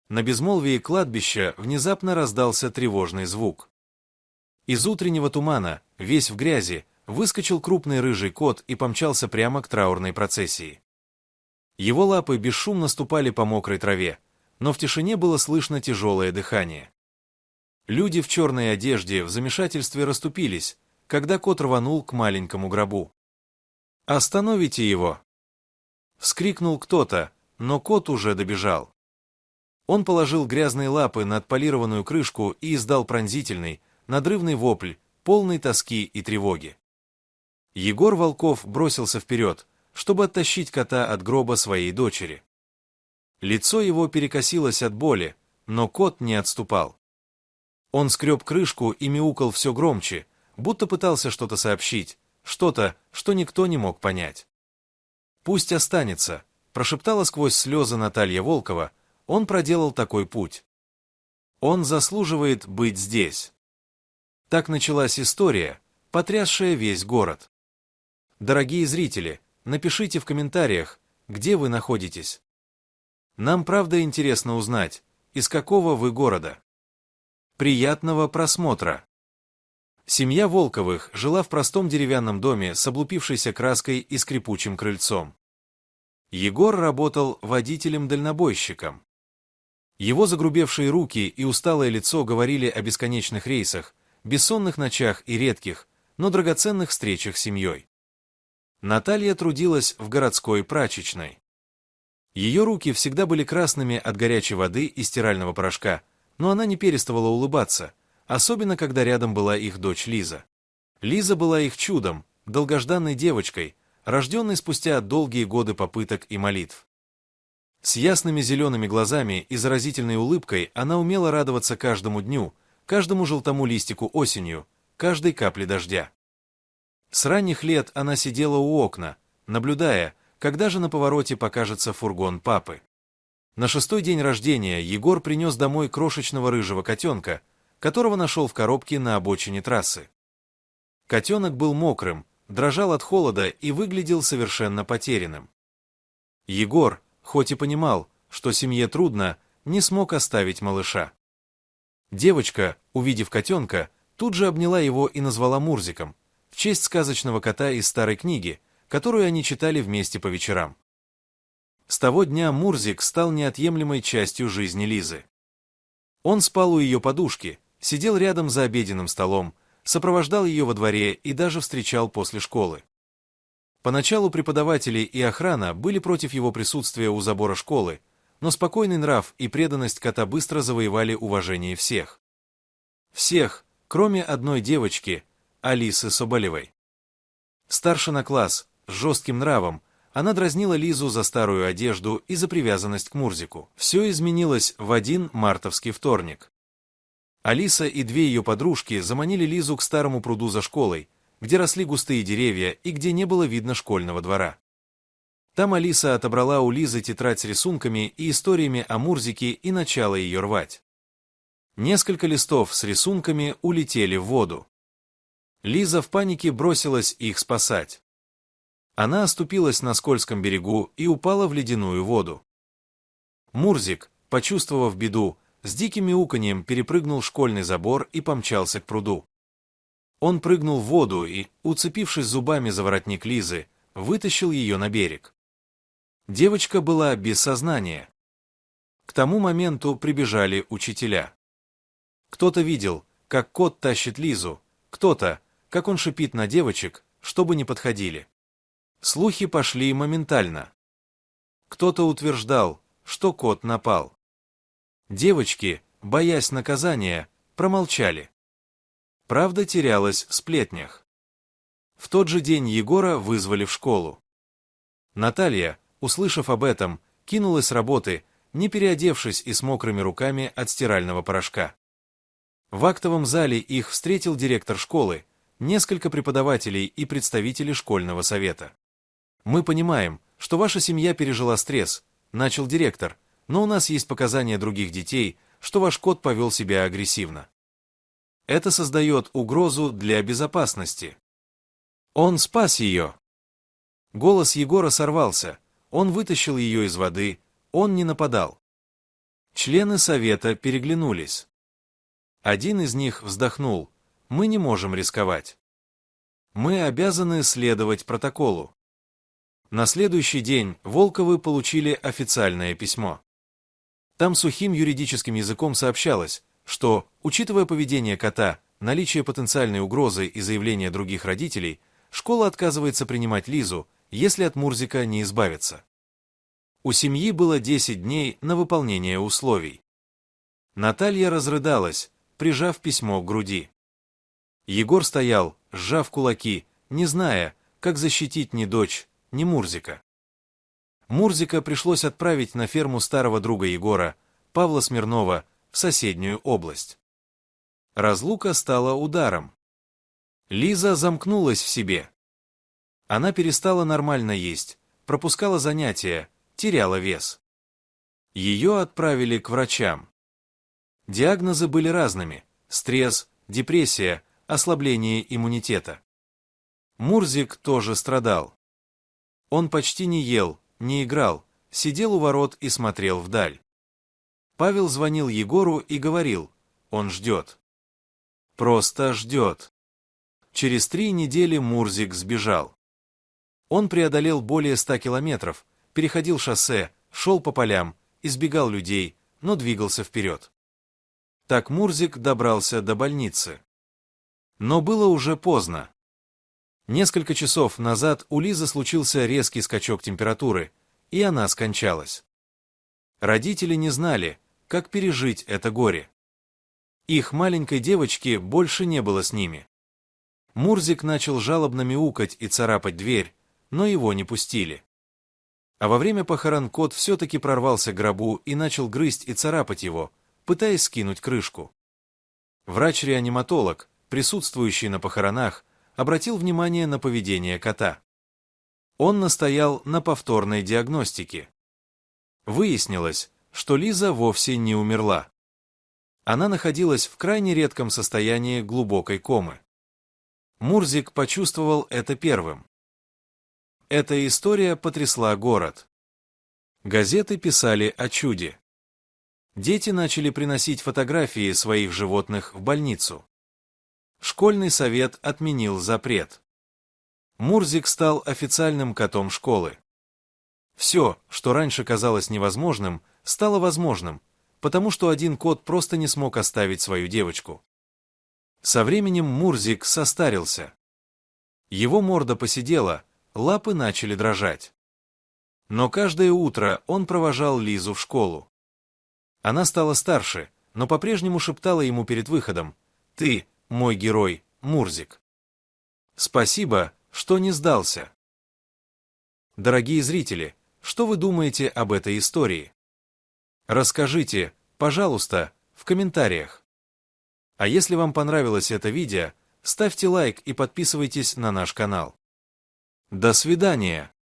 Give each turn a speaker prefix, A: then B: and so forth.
A: На безмолвии кладбища внезапно раздался тревожный звук. Из утреннего тумана, весь в грязи, выскочил крупный рыжий кот и помчался прямо к траурной процессии. Его лапы бесшумно ступали по мокрой траве, но в тишине было слышно тяжелое дыхание. Люди в черной одежде в замешательстве расступились, когда кот рванул к маленькому гробу. «Остановите его!» Вскрикнул кто-то, но кот уже добежал. Он положил грязные лапы на отполированную крышку и издал пронзительный, надрывный вопль, полный тоски и тревоги. Егор Волков бросился вперед, чтобы оттащить кота от гроба своей дочери. Лицо его перекосилось от боли, но кот не отступал. Он скреб крышку и мяукал все громче, будто пытался что-то сообщить, что-то, что никто не мог понять. «Пусть останется», — прошептала сквозь слезы Наталья Волкова, — «он проделал такой путь. Он заслуживает быть здесь». Так началась история, потрясшая весь город. Дорогие зрители, напишите в комментариях, где вы находитесь. Нам правда интересно узнать, из какого вы города. Приятного просмотра! Семья Волковых жила в простом деревянном доме с облупившейся краской и скрипучим крыльцом. Егор работал водителем-дальнобойщиком. Его загрубевшие руки и усталое лицо говорили о бесконечных рейсах, бессонных ночах и редких, но драгоценных встречах с семьей. Наталья трудилась в городской прачечной. Ее руки всегда были красными от горячей воды и стирального порошка, но она не переставала улыбаться, особенно когда рядом была их дочь Лиза. Лиза была их чудом, долгожданной девочкой, рожденной спустя долгие годы попыток и молитв. С ясными зелеными глазами и заразительной улыбкой она умела радоваться каждому дню, каждому желтому листику осенью, каждой капле дождя. С ранних лет она сидела у окна, наблюдая, когда же на повороте покажется фургон папы. На 6-й день рождения Егор принес домой крошечного рыжего котенка, которого нашел в коробке на обочине трассы. Котенок был мокрым, дрожал от холода и выглядел совершенно потерянным. Егор, хоть и понимал, что семье трудно, не смог оставить малыша. Девочка, увидев котенка, тут же обняла его и назвала Мурзиком, в честь сказочного кота из старой книги, которую они читали вместе по вечерам. С того дня Мурзик стал неотъемлемой частью жизни Лизы. Он спал у ее подушки, сидел рядом за обеденным столом, сопровождал ее во дворе и даже встречал после школы. Поначалу преподаватели и охрана были против его присутствия у забора школы, но спокойный нрав и преданность кота быстро завоевали уважение всех. Всех, кроме одной девочки, Алисы Соболевой. Старший класс, с жестким нравом, она дразнила Лизу за старую одежду и за привязанность к Мурзику. Все изменилось в один мартовский вторник. Алиса и две ее подружки заманили Лизу к старому пруду за школой, где росли густые деревья и где не было видно школьного двора. Там Алиса отобрала у Лизы тетрадь с рисунками и историями о Мурзике и начала ее рвать. Несколько листов с рисунками улетели в воду. Лиза в панике бросилась их спасать. Она оступилась на скользком берегу и упала в ледяную воду. Мурзик, почувствовав беду, с диким мяуканьем перепрыгнул школьный забор и помчался к пруду. Он прыгнул в воду и, уцепившись зубами за воротник Лизы, вытащил ее на берег. Девочка была без сознания. К тому моменту прибежали учителя. Кто-то видел, как кот тащит Лизу, кто-то, как он шипит на девочек, чтобы не подходили. Слухи пошли моментально. Кто-то утверждал, что кот напал. Девочки, боясь наказания, промолчали. Правда терялась в сплетнях. В тот же день Егора вызвали в школу. Наталья, услышав об этом, кинулась с работы, не переодевшись и с мокрыми руками от стирального порошка. В актовом зале их встретил директор школы, несколько преподавателей и представители школьного совета. «Мы понимаем, что ваша семья пережила стресс», — начал директор, «но у нас есть показания других детей, что ваш кот повел себя агрессивно. Это создает угрозу для безопасности. Он спас ее». Голос Егора сорвался, он вытащил ее из воды, он не нападал. Члены совета переглянулись. Один из них вздохнул: «Мы не можем рисковать. Мы обязаны следовать протоколу». На следующий день Волковы получили официальное письмо. Там сухим юридическим языком сообщалось, что, учитывая поведение кота, наличие потенциальной угрозы и заявления других родителей, школа отказывается принимать Лизу, если от Мурзика не избавиться. У семьи было 10 дней на выполнение условий. Наталья разрыдалась, прижав письмо к груди. Егор стоял, сжав кулаки, не зная, как защитить ни дочь, ни Мурзика. Мурзика пришлось отправить на ферму старого друга Егора, Павла Смирнова, в соседнюю область. Разлука стала ударом. Лиза замкнулась в себе. Она перестала нормально есть, пропускала занятия, теряла вес. Ее отправили к врачам. Диагнозы были разными: стресс, депрессия, ослабление иммунитета. Мурзик тоже страдал. Он почти не ел, не играл, сидел у ворот и смотрел вдаль. Павел звонил Егору и говорил: он ждет. Просто ждет. Через 3 недели Мурзик сбежал. Он преодолел более 100 километров, переходил шоссе, шел по полям, избегал людей, но двигался вперед. Так Мурзик добрался до больницы. Но было уже поздно. Несколько часов назад у Лизы случился резкий скачок температуры, и она скончалась. Родители не знали, как пережить это горе. Их маленькой девочки больше не было с ними. Мурзик начал жалобно мяукать и царапать дверь, но его не пустили. А во время похорон кот все-таки прорвался к гробу и начал грызть и царапать его, пытаясь скинуть крышку. Врач-реаниматолог, присутствующий на похоронах, обратил внимание на поведение кота. Он настоял на повторной диагностике. Выяснилось, что Лиза вовсе не умерла. Она находилась в крайне редком состоянии глубокой комы. Мурзик почувствовал это первым. Эта история потрясла город. Газеты писали о чуде. Дети начали приносить фотографии своих животных в больницу. Школьный совет отменил запрет. Мурзик стал официальным котом школы. Все, что раньше казалось невозможным, стало возможным, потому что один кот просто не смог оставить свою девочку. Со временем Мурзик состарился. Его морда поседела, лапы начали дрожать. Но каждое утро он провожал Лизу в школу. Она стала старше, но по-прежнему шептала ему перед выходом: «Ты, мой герой, Мурзик. Спасибо, что не сдался». Дорогие зрители, что вы думаете об этой истории? Расскажите, пожалуйста, в комментариях. А если вам понравилось это видео, ставьте лайк и подписывайтесь на наш канал. До свидания!